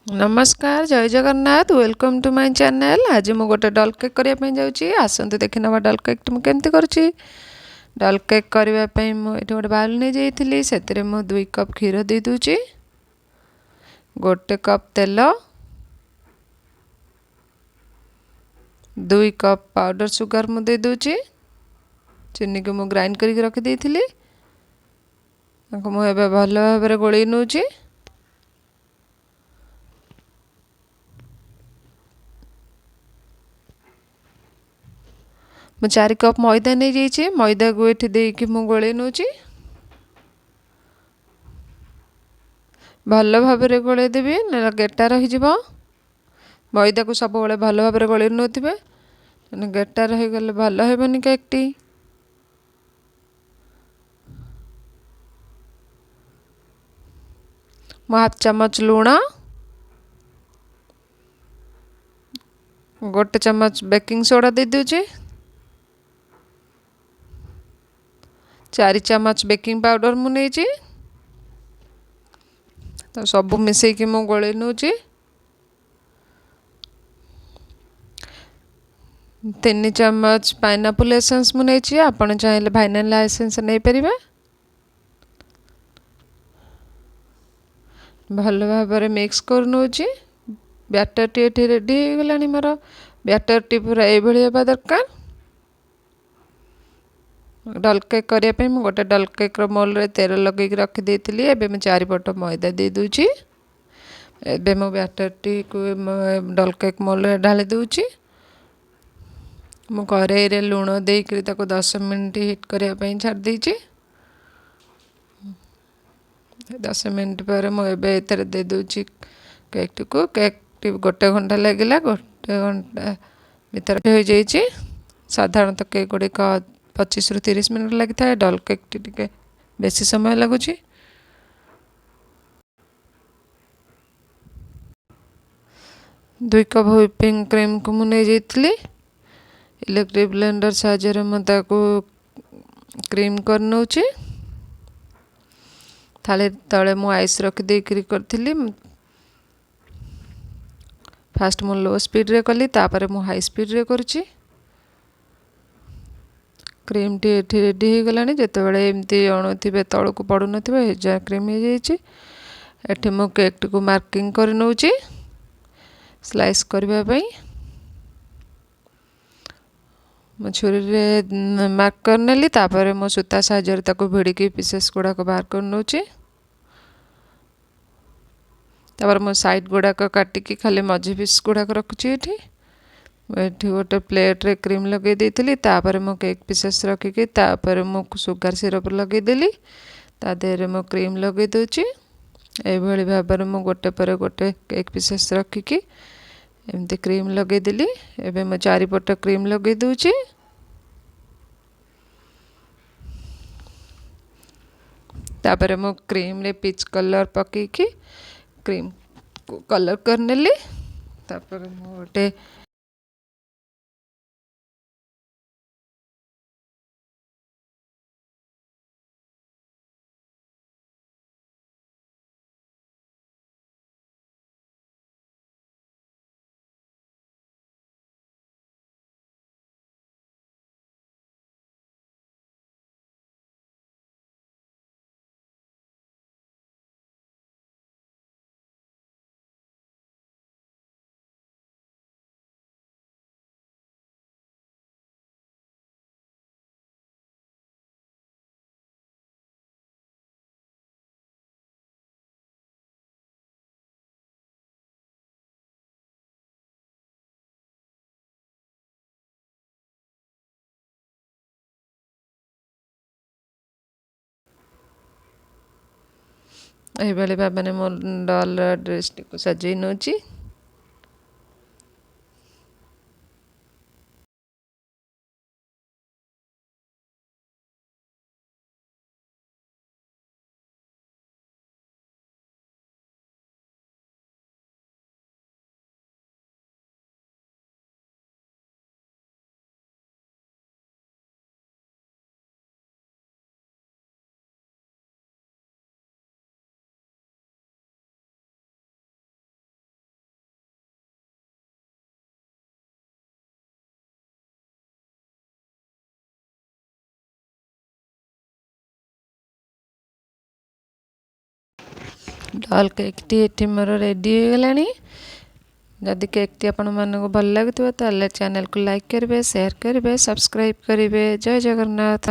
नमस्कार जय Jagannath welcome to my channel. आज मु गोटे डल केक करने जाऊँगी। आसतु देखी नवा डल केक केमती करुँची। डल केक करने मुझे गोटे बाउल नहीं जाइली से 2 कप क्षीर दे दूची, 1 कप तेल, 2 कप पाउडर सुगर मुझे दूची, चीनी को मु ग्राइंड करके रखी थी मुझे भल भाव गोल नौची। मु 4 कप मैदा नहीं जाइए। मैदा को ये देकी मु गोल नौची, भल भाव गोल देवी ना गेटा रही। मैदा को सब भल भाव गोल नौथे, गेटा रहीगले भल हेबनी केकटी। मु हाफ चम्मच लुण, 1 चम्मच बेकिंग सोडा दे दूची, 4 चम्मच बेकिंग पाउडर मु नहीं तो सब मिसेकी मु गोल नौची। 3 चम्मच पाइनएप्पल एसेंस मु नहीं, आपन चाहिए भानिला एसेंस नहीं पारे। भल भाव मिक्स कर नौची। बैटर टी रेडी हो गला मोर। बैटर टी पूरा ये हवा दरकार। डल केक करने मुझे गोटे डल केक मोल रे तेल लगे रखी थी। एबे मैं 4 पट मैदा दे दूची। एबे मो बैटर टी को डल केक मोल रे ढाली दूची। मु कढ़ाई रे लुण देकर 10 मिनट हिट करने छाड़ देची। 10 मिनट पर मुझे दे दूची केक टी को। केक टी 1 घंटा लगे, 1 घंटा भीतर हो जाइए। साधारणतः केक गुड़िक 25 ରୁ 30 मिनट लगी था। डल केक टी बेसी समय लगुच। 2 कप व्हिपिंग क्रीम को मुझे जाइली। इलेक्ट्रिक ब्लेंडर साहाय्य मुझे क्रीम कर नौची। थाली तले मु आइस रखी करी। फास्ट मु लो स्पीड रे कली, तापर मु हाई स्पीड रे करुची। क्रीम टी एठी रेडी हो गला। जिते बड़े एमती अणुवे तल को पड़ू न क्रीम हो जाइए। एठी मु केक टी को मार्किंग कर नौची स्लाइस करने। मु छुरी रे मार्क कर नेली, तापर मो सूता साहाय्य ताको भिड़की पीसेस गुड़ाक बाहर कर नौची। तापर मो साइड गुड़ाक काटिकी खाली मझी पीस गुड़ाक रखुची। एठी गोटे प्लेट रे क्रीम लगे देइथिली, तापर मो केक पीसेस रखिकी तापर मो सुगर सिरप लगे देली। ता देहरे मो क्रीम लगे दोची। ए भली भाबर मो गोटे पर गोटे केक पीसेस रखिकी एमती क्रीम लगे देली। एबे मो 4 पट क्रीम लगे दोची। तापर मो क्रीम रे पीच कलर पकेकी क्रीम को कलर कर नेली। तापर मो गोटे एभली भाव मो डल ड्रेस टी को सजई नौची। डल केकटी ये मोर रेडी हो गलानी। जदि केकटी आपण मानक भल लगुव ताले चैनल को लाइक करेंगे, शेयर करेंगे, सब्सक्राइब करेंगे। जय जगन्नाथ।